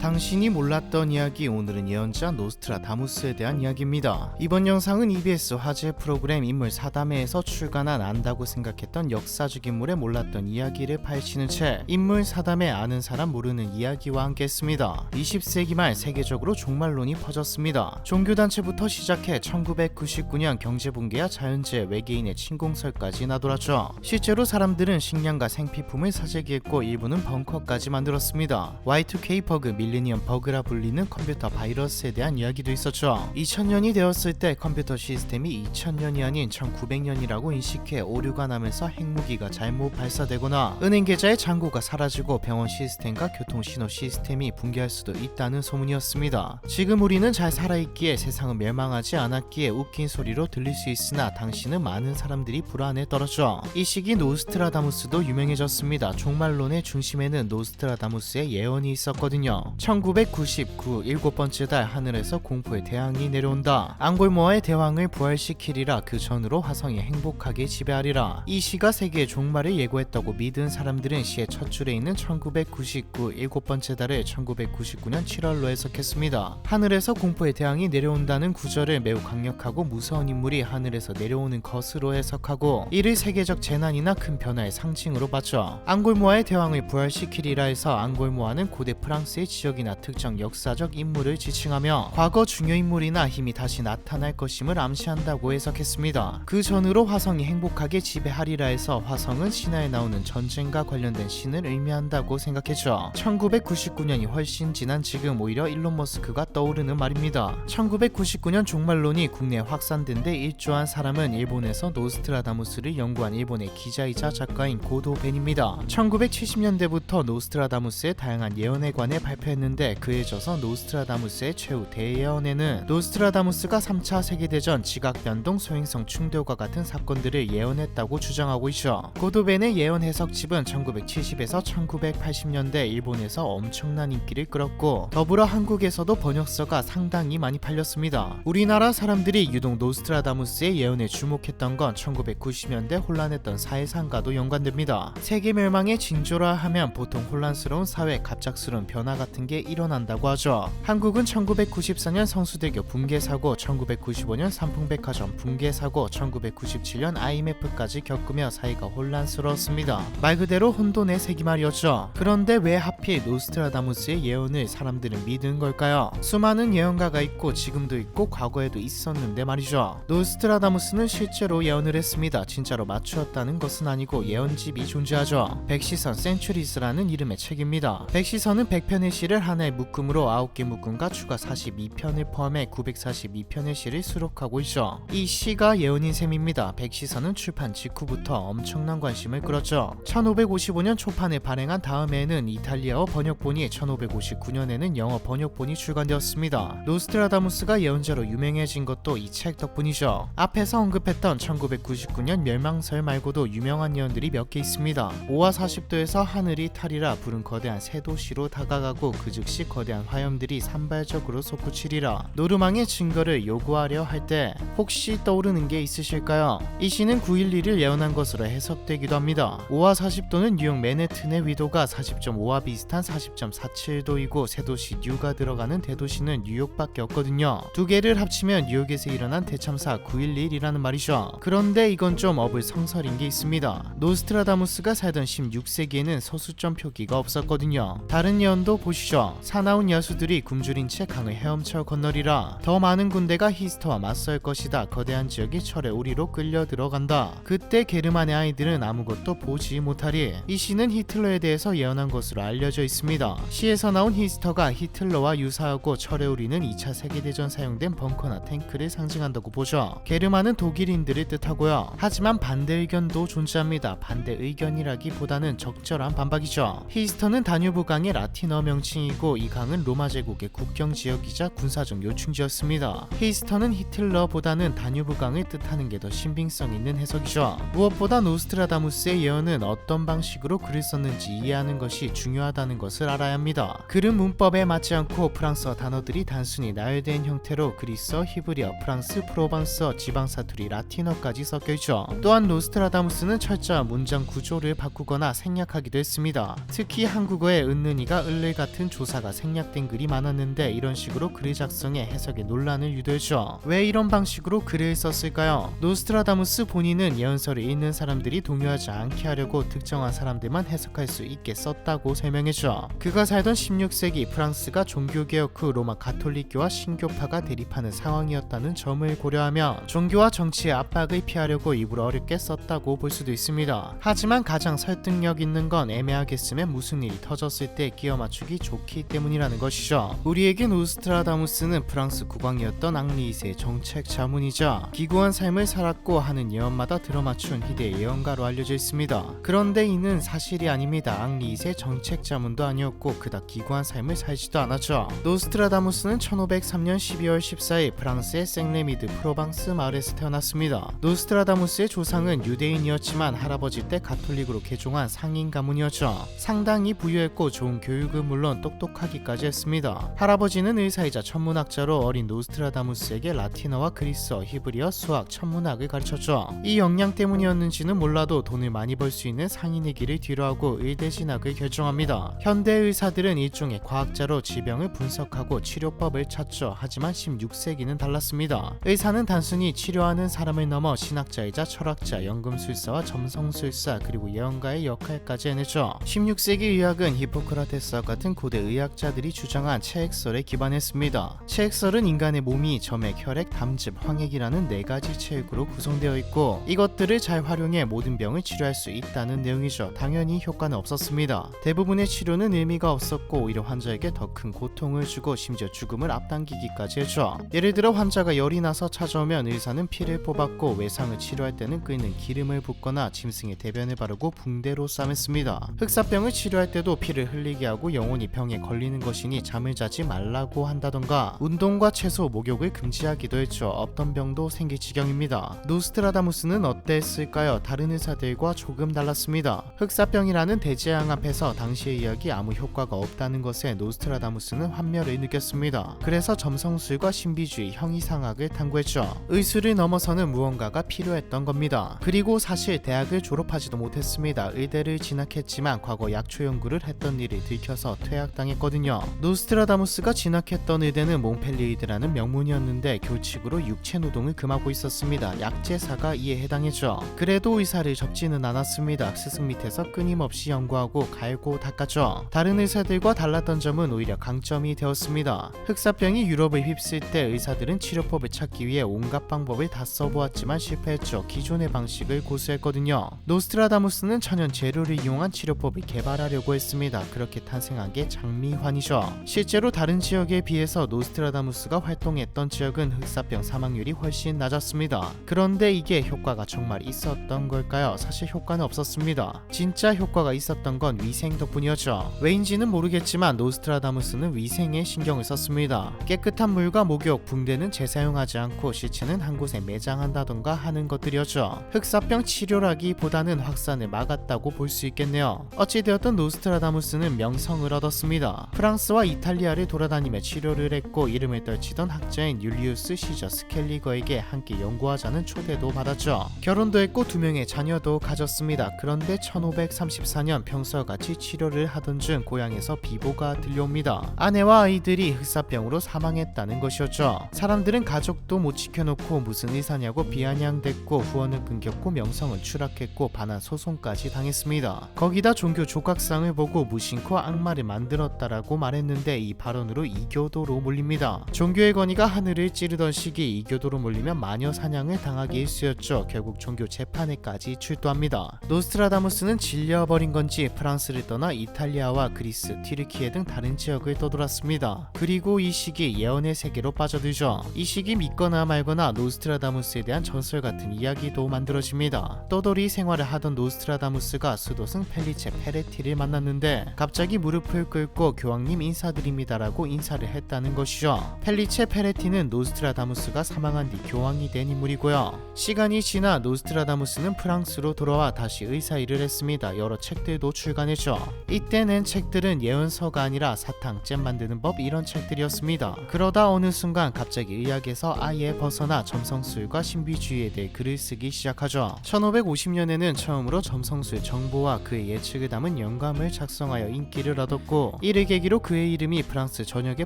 당신이 몰랐던 이야기. 오늘은 예언자 노스트라다무스에 대한 이야기입니다. 이번 영상은 EBS 화제 프로그램 인물 사담회에서 출간한 안다고 생각했던 역사적 인물의 몰랐던 이야기를 파헤치는 책 인물 사담회 아는 사람 모르는 이야기와 함께 했습니다. 20세기 말 세계적으로 종말론이 퍼졌습니다. 종교단체부터 시작해 1999년 경제붕괴와 자연재해, 외계인의 침공설까지 나돌았죠. 실제로 사람들은 식량과 생필품을 사재기했고 일부는 벙커까지 만들었습니다. Y2K 버그, 밀레니엄 버그라 불리는 컴퓨터 바이러스에 대한 이야기도 있었죠. 2000년이 되었을 때 컴퓨터 시스템이 2000년이 아닌 1900년이라고 인식해 오류가 나면서 핵무기가 잘못 발사되거나 은행 계좌의 잔고가 사라지고 병원 시스템과 교통신호 시스템이 붕괴할 수도 있다는 소문이었습니다. 지금 우리는 잘 살아있기에 세상은 멸망하지 않았기에 웃긴 소리로 들릴 수 있으나 당시는 많은 사람들이 불안에 떨었죠. 이 시기 노스트라다무스도 유명해졌습니다. 종말론의 중심에는 노스트라다무스의 예언이 있었거든요. 1999 7번째 달 하늘에서 공포의 대왕이 내려온다. 앙골모아의 대왕을 부활시키리라. 그 전으로 화성이 행복하게 지배하리라. 이 시가 세계의 종말을 예고했다고 믿은 사람들은 시의 첫 줄에 있는 1999 7번째 달을 1999년 7월로 해석했습니다. 하늘에서 공포의 대왕이 내려온다는 구절을 매우 강력하고 무서운 인물이 하늘에서 내려오는 것으로 해석하고 이를 세계적 재난이나 큰 변화의 상징으로 봤죠. 앙골모아의 대왕을 부활시키리라 해서 앙골모아는 고대 프랑스의 지역이나 특정 역사적 인물을 지칭하며 과거 중요인물이나 힘이 다시 나타날 것임을 암시한다고 해석했습니다. 그 전으로 화성이 행복하게 지배하리라 해서 화성은 신화에 나오는 전쟁과 관련된 신을 의미한다고 생각했죠. 1999년이 훨씬 지난 지금 오히려 일론 머스크가 떠오르는 말입니다. 1999년 종말론이 국내에 확산된 데 일조한 사람은 일본에서 노스트라다무스를 연구한 일본의 기자이자 작가인 고도 벤입니다. 1970년대부터 노스트라다무스의 다양한 예언에 관해 발표했는데 그에 져서 노스트라다무스의 최후 대예언에는 노스트라다무스가 3차 세계대전, 지각변동, 소행성 충돌과 같은 사건들을 예언했다고 주장하고 있죠. 고도벤의 예언 해석집은 1970에서 1980년대 일본에서 엄청난 인기를 끌었고 더불어 한국에서도 번역서가 상당히 많이 팔렸습니다. 우리나라 사람들이 유독 노스트라다무스의 예언에 주목했던 건 1990년대 혼란했던 사회상과도 연관됩니다. 세계 멸망의 징조라 하면 보통 혼란스러운 사회, 갑작스러운 변화 같은 게 일어난다고 하죠. 한국은 1994년 성수대교 붕괴 사고, 1995년 삼풍백화점 붕괴 사고, 1997년 IMF까지 겪으며 사회가 혼란스러웠습니다. 말 그대로 혼돈의 세기 말이었죠. 그런데 왜 하필 노스트라다무스의 예언을 사람들은 믿은 걸까요? 수많은 예언가가 있고 지금도 있고 과거에도 있었는데 말이죠. 노스트라다무스는 실제로 예언을 했습니다. 진짜로 맞추었다는 것은 아니고 예언집이 존재하죠. 백시선 센츄리스라는 이름의 책입니다. 백시선은 100편의 시를 하나의 묶음으로 9개 묶음과 추가 42편을 포함해 942편의 시를 수록하고 있죠. 이 시가 예언인 셈입니다. 백시선은 출판 직후부터 엄청난 관심을 끌었죠. 1555년 초판에 발행한 다음해에는 이탈리아어 번역본이, 1559년에는 영어 번역본이 출간되었습니다. 노스트라다무스가 예언자로 유명해진 것도 이 책 덕분이죠. 앞에서 언급했던 1999년 멸망설 말고도 유명한 예언들이 몇 개 있습니다. 5와 40도에서 하늘이 타리라. 불은 거대한 새 도시로 다가가고 그 즉시 거대한 화염들이 산발적으로 솟구치리라. 노르망의 증거를 요구하려 할 때 혹시 떠오르는 게 있으실까요? 이 시는 9.11을 예언한 것으로 해석되기도 합니다. 5와 40도는 뉴욕 맨해튼의 위도가 40.5와 비슷한 40.47도이고 새 도시 뉴가 들어가는 대도시는 뉴욕밖에 없거든요. 두 개를 합치면 뉴욕에서 일어난 대참사 9.11이라는 말이죠. 그런데 이건 좀 어불성설인 게 있습니다. 노스트라다무스가 살던 16세기에는 서수점 표기가 없었거든요. 다른 예언도 보시죠. 사나운 야수들이 굶주린 채 강을 헤엄쳐 건너리라. 더 많은 군대가 히스터와 맞설 것이다. 거대한 지역이 철의 우리로 끌려 들어간다. 그때 게르만의 아이들은 아무것도 보지 못하리. 이 시는 히틀러에 대해서 예언한 것으로 알려져 있습니다. 시에서 나온 히스터가 히틀러와 유사하고 철의 우리는 2차 세계대전 사용된 벙커나 탱크를 상징한다고 보죠. 게르만은 독일인들을 뜻하고요. 하지만 반대 의견도 존재합니다. 반대 의견이라기보다는 적절한 반박이죠. 히스터는 다뉴브강의 라틴어 명칭이 강이고 이 강은 로마 제국의 국경 지역이자 군사적 요충지였습니다. 히스터는 히틀러보다는 다뉴브 강을 뜻하는 게 더 신빙성 있는 해석이죠. 무엇보다 노스트라다무스의 예언은 어떤 방식으로 글을 썼는지 이해하는 것이 중요하다는 것을 알아야 합니다. 글은 문법에 맞지 않고 프랑스어 단어들이 단순히 나열된 형태로 그리스어, 히브리어, 프랑스, 프로방스어, 지방사투리, 라틴어까지 섞여있죠. 또한 노스트라다무스는 철자와 문장 구조를 바꾸거나 생략하기도 했습니다. 특히 한국어에 은는이가 을를 같은 조사가 생략된 글이 많았는데 이런 식으로 글을 작성해 해석에 논란을 유도했죠. 왜 이런 방식으로 글을 썼을까요? 노스트라다무스 본인은 예언서를 읽는 사람들이 동요하지 않게 하려고 특정한 사람들만 해석할 수 있게 썼다고 설명했죠. 그가 살던 16세기 프랑스가 종교개혁 후 로마 가톨릭교와 신교파가 대립하는 상황이었다는 점을 고려하며 종교와 정치의 압박을 피하려고 일부러 어렵게 썼다고 볼 수도 있습니다. 하지만 가장 설득력 있는 건 애매하게 쓰면 무슨 일이 터졌을 때 끼워 맞추기 좋기 때문이라는 것이죠. 우리에게 노스트라다무스는 프랑스 국왕이었던 앙리 2세의 정책 자문이자 기구한 삶을 살았고 하는 예언마다 들어맞춘 희대의 예언가로 알려져 있습니다. 그런데 이는 사실이 아닙니다. 앙리 2세 정책 자문도 아니었고 그닥 기구한 삶을 살지도 않았죠. 노스트라다무스는 1503년 12월 14일 프랑스의 생레미드 프로방스 마을에서 태어났습니다. 노스트라다무스의 조상은 유대인이었지만 할아버지 때 가톨릭으로 개종한 상인 가문이었죠. 상당히 부유했고 좋은 교육은 물론 똑똑하기까지 했습니다. 할아버지는 의사이자 천문학자로 어린 노스트라다무스에게 라틴어와 그리스어, 히브리어, 수학, 천문학을 가르쳤죠. 이 역량 때문이었는지는 몰라도 돈을 많이 벌 수 있는 상인의 길을 뒤로하고 의대 진학을 결정합니다. 현대 의사들은 일종의 과학자로 질병을 분석하고 치료법을 찾죠. 하지만 16세기는 달랐습니다. 의사는 단순히 치료하는 사람을 넘어 신학자이자 철학자, 연금술사와 점성술사 그리고 예언가의 역할까지 해냈죠. 16세기 의학은 히포크라테스와 같은 고대 의학자들이 주장한 체액설에 기반했습니다. 체액설은 인간의 몸이 점액, 혈액, 담즙, 황액이라는 4가지 체액으로 구성되어 있고 이것들을 잘 활용해 모든 병을 치료할 수 있다는 내용이죠. 당연히 효과는 없었습니다. 대부분의 치료는 의미가 없었고 오히려 환자에게 더 큰 고통을 주고 심지어 죽음을 앞당기기까지 했죠. 예를 들어 환자가 열이 나서 찾아오면 의사는 피를 뽑았고 외상을 치료할 때는 끓는 기름을 붓거나 짐승의 대변을 바르고 붕대로 싸맸습니다. 흑사병을 치료할 때도 피를 흘리게 하고 영원히 병에 걸리는 것이니 잠을 자지 말라고 한다던가 운동과 채소, 목욕을 금지하기도 했죠. 없던 병도 생길 지경입니다. 노스트라다무스는 어땠을까요? 다른 의사들과 조금 달랐습니다. 흑사병이라는 대재앙 앞에서 당시의 의학이 아무 효과가 없다는 것에 노스트라다무스는 환멸을 느꼈습니다. 그래서 점성술과 신비주의, 형이상학을 탐구했죠. 의술을 넘어서는 무언가가 필요했던 겁니다. 그리고 사실 대학을 졸업하지도 못했습니다. 의대를 진학했지만 과거 약초 연구를 했던 일이 들켜서 퇴학당했거든요. 노스트라다무스가 진학했던 의대는 몽펠리 의대라는 명문이었는데 교칙으로 육체노동을 금하고 있었습니다. 약제사가 이에 해당했죠. 그래도 의사를 접지는 않았습니다. 스승 밑에서 끊임없이 연구하고 갈고 닦았죠. 다른 의사들과 달랐던 점은 오히려 강점이 되었습니다. 흑사병이 유럽을 휩쓸 때 의사들은 치료법을 찾기 위해 온갖 방법을 다 써보았지만 실패했죠. 기존의 방식을 고수했거든요. 노스트라다무스는 천연 재료를 이용한 치료법을 개발하려고 했습니다. 그렇게 탄생한 게 장미환이죠. 실제로 다른 지역에 비해서 노스트라다무스가 활동했던 지역은 흑사병 사망률이 훨씬 낮았습니다. 그런데 이게 효과가 정말 있었던 걸까요? 사실 효과는 없었습니다. 진짜 효과가 있었던 건 위생 덕분이었죠. 왜인지는 모르겠지만 노스트라다무스는 위생에 신경을 썼습니다. 깨끗한 물과 목욕, 붕대는 재사용하지 않고 시체는 한 곳에 매장한다던가 하는 것들이었죠. 흑사병 치료라기보다는 확산을 막았다고 볼 수 있겠네요. 어찌되었든 노스트라다무스는 명성을 얻었습니다. 프랑스와 이탈리아를 돌아다니며 치료를 했고 이름을 떨치던 학자인 율리우스 시저 스켈리거에게 함께 연구하자는 초대도 받았죠. 결혼도 했고 2명의 자녀도 가졌습니다. 그런데 1534년 평소와 같이 치료를 하던 중 고향에서 비보가 들려옵니다. 아내와 아이들이 흑사병으로 사망했다는 것이었죠. 사람들은 가족도 못 지켜놓고 무슨 의사냐고 비아냥댔고 후원을 끊겼고 명성은 추락했고 반환 소송까지 당했습니다. 거기다 종교 조각상을 보고 무심코 악마를 만들었다라고 말했는데 이 발언으로 이교도로 몰립니다. 종교의 권위가 하늘을 찌르던 시기 이교도로 몰리면 마녀 사냥을 당하기 일쑤였죠. 결국 종교 재판에까지 출두합니다. 노스트라다무스는 질려버린 건지 프랑스를 떠나 이탈리아와 그리스, 튀르키예 등 다른 지역을 떠돌았습니다. 그리고 이 시기 예언의 세계로 빠져들죠. 이 시기 믿거나 말거나 노스트라다무스에 대한 전설 같은 이야기도 만들어집니다. 떠돌이 생활을 하던 노스트라다무스가 수도승 펠리체 페레티를 만났는데 갑자기 무릎을 꿇고 듣고 교황님 인사드립니다라고 인사를 했다는 것이죠. 펠리체 페레티는 노스트라다무스가 사망한 뒤 교황이 된 인물이고요. 시간이 지나 노스트라다무스는 프랑스로 돌아와 다시 의사일을 했습니다. 여러 책들도 출간했죠. 이때 낸 책들은 예언서가 아니라 사탕, 잼 만드는 법 이런 책들이었습니다. 그러다 어느 순간 갑자기 의학에서 아예 벗어나 점성술과 신비주의에 대해 글을 쓰기 시작하죠. 1550년에는 처음으로 점성술 정보와 그의 예측을 담은 영감을 작성하여 인기를 얻었고, 이를 계기로 그의 이름이 프랑스 전역에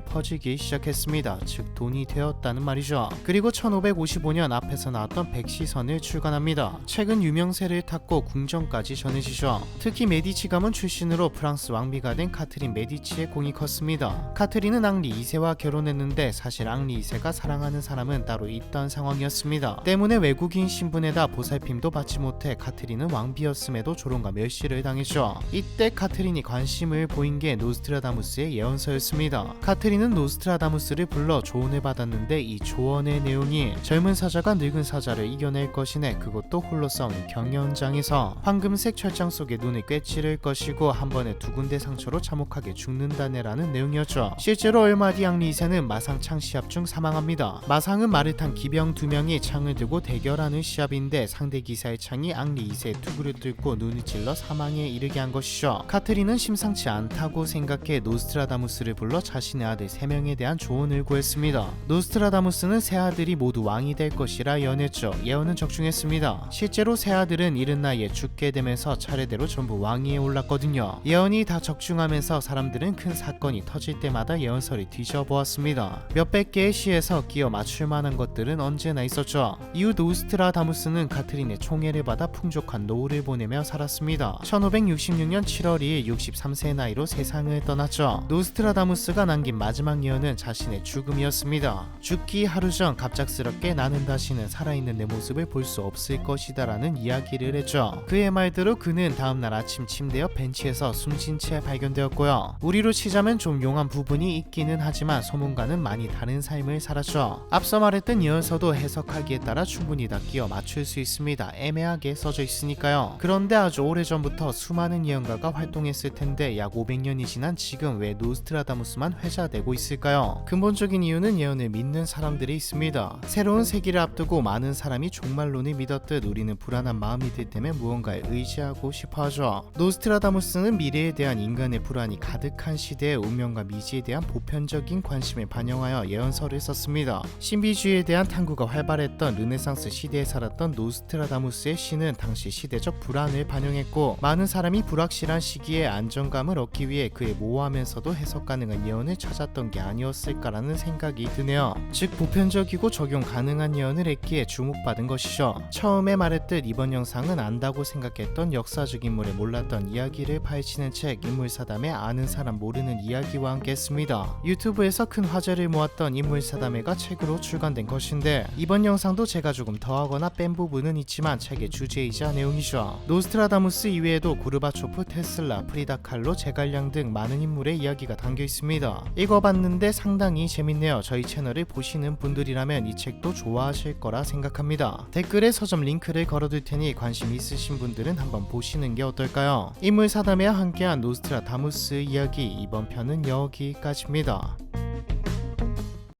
퍼지기 시작했습니다. 즉 돈이 되었다는 말이죠. 그리고 1555년 앞에서 나왔던 백시선을 출간합니다. 책은 유명세를 탔고 궁정까지 전해지죠. 특히 메디치 가문 출신으로 프랑스 왕비가 된 카트린 메디치의 공이 컸습니다. 카트린은 앙리 2세와 결혼했는데 사실 앙리 2세가 사랑하는 사람은 따로 있던 상황이었습니다. 때문에 외국인 신분에다 보살핌도 받지 못해 카트린은 왕비였음에도 조롱과 멸시를 당했죠. 이때 카트린이 관심을 보인 게 노스트라다무스의 예언서였습니다. 카트린은 노스트라다무스를 불러 조언을 받았는데 이 조언의 내용이 젊은 사자가 늙은 사자를 이겨낼 것이네, 그것도 홀로 싸우는 경연장에서 황금색 철장 속에 눈을 꿰찌를 것이고 한 번에 두 군데 상처로 참혹하게 죽는다네라는 내용이었죠. 실제로 얼마 뒤 앙리 2세는 마상창 시합 중 사망합니다. 마상은 말을 탄 기병 2명이 창을 들고 대결하는 시합인데 상대 기사의 창이 앙리 2세의 투구를 뚫고 눈을 찔러 사망에 이르게 한 것이죠. 카트린은 심상치 않다고 생각해 노스트라다무스를 불러 자신의 아들 3명에 대한 조언을 구했습니다. 노스트라다무스는 세 아들이 모두 왕이 될 것이라 예언했죠. 예언은 적중했습니다. 실제로 세 아들은 이른 나이에 죽게 되면서 차례대로 전부 왕위에 올랐거든요. 예언이 다 적중하면서 사람들은 큰 사건이 터질 때마다 예언서를 뒤져보았습니다. 몇백 개의 시에서 끼어 맞출 만한 것들은 언제나 있었죠. 이후 노스트라다무스는 카트린의 총애를 받아 풍족한 노후를 보내며 살았습니다. 1566년 7월 2일 63세의 나이로 세상을 떠났죠. 노스트라다무스가 남긴 마지막 예언은 자신의 죽음이었습니다. 죽기 하루 전 갑작스럽게 나는 다시는 살아있는 내 모습을 볼 수 없을 것이다 라는 이야기를 했죠. 그의 말대로 그는 다음날 아침 침대 옆 벤치에서 숨진 채 발견되었고요. 우리로 치자면 좀 용한 부분이 있기는 하지만 소문과는 많이 다른 삶을 살았죠. 앞서 말했던 예언서도 해석하기에 따라 충분히 다 끼워 맞출 수 있습니다. 애매하게 써져 있으니까요. 그런데 아주 오래전부터 수많은 예언가가 활동했을 텐데 약 500년이 지난 지금 왜 노스트라다무스만 회자되고 있을까요? 근본적인 이유는 예언을 믿는 사람들이 있습니다. 새로운 세기를 앞두고 많은 사람이 종말론을 믿었듯 우리는 불안한 마음이 들 때면 무언가에 의지하고 싶어하죠. 노스트라다무스는 미래에 대한 인간의 불안이 가득한 시대에 운명과 미지에 대한 보편적인 관심을 반영하여 예언서를 썼습니다. 신비주의에 대한 탐구가 활발했던 르네상스 시대에 살았던 노스트라다무스의 시는 당시 시대적 불안을 반영했고, 많은 사람이 불확실한 시기에 안정감을 얻기 위해 그의 모호하면서도 해석 가능한 예언을 찾았던 게 아니었을까라는 생각이 드네요. 즉 보편적이고 적용 가능한 예언을 했기에 주목받은 것이죠. 처음에 말했듯 이번 영상은 안다고 생각했던 역사적 인물의 몰랐던 이야기를 파헤치는 책 인물사담에 아는 사람 모르는 이야기와 함께 했습니다. 유튜브에서 큰 화제를 모았던 인물사담회가 책으로 출간된 것인데, 이번 영상도 제가 조금 더하거나 뺀 부분은 있지만 책의 주제이자 내용이죠. 노스트라다무스 이외에도 고르바초프, 테슬라, 프리다 칼로, 제갈량 등 많은 인물의 이야기가 담겨 있습니다. 읽어봤는데 상당히 재밌네요. 저희 채널을 보시는 분들이라면 이 책도 좋아하실 거라 생각합니다. 댓글에 서점 링크를 걸어둘 테니 관심 있으신 분들은 한번 보시는 게 어떨까요? 인물사담회와 함께한 노스트라다무스 이야기, 이번 편은 여기까지입니다.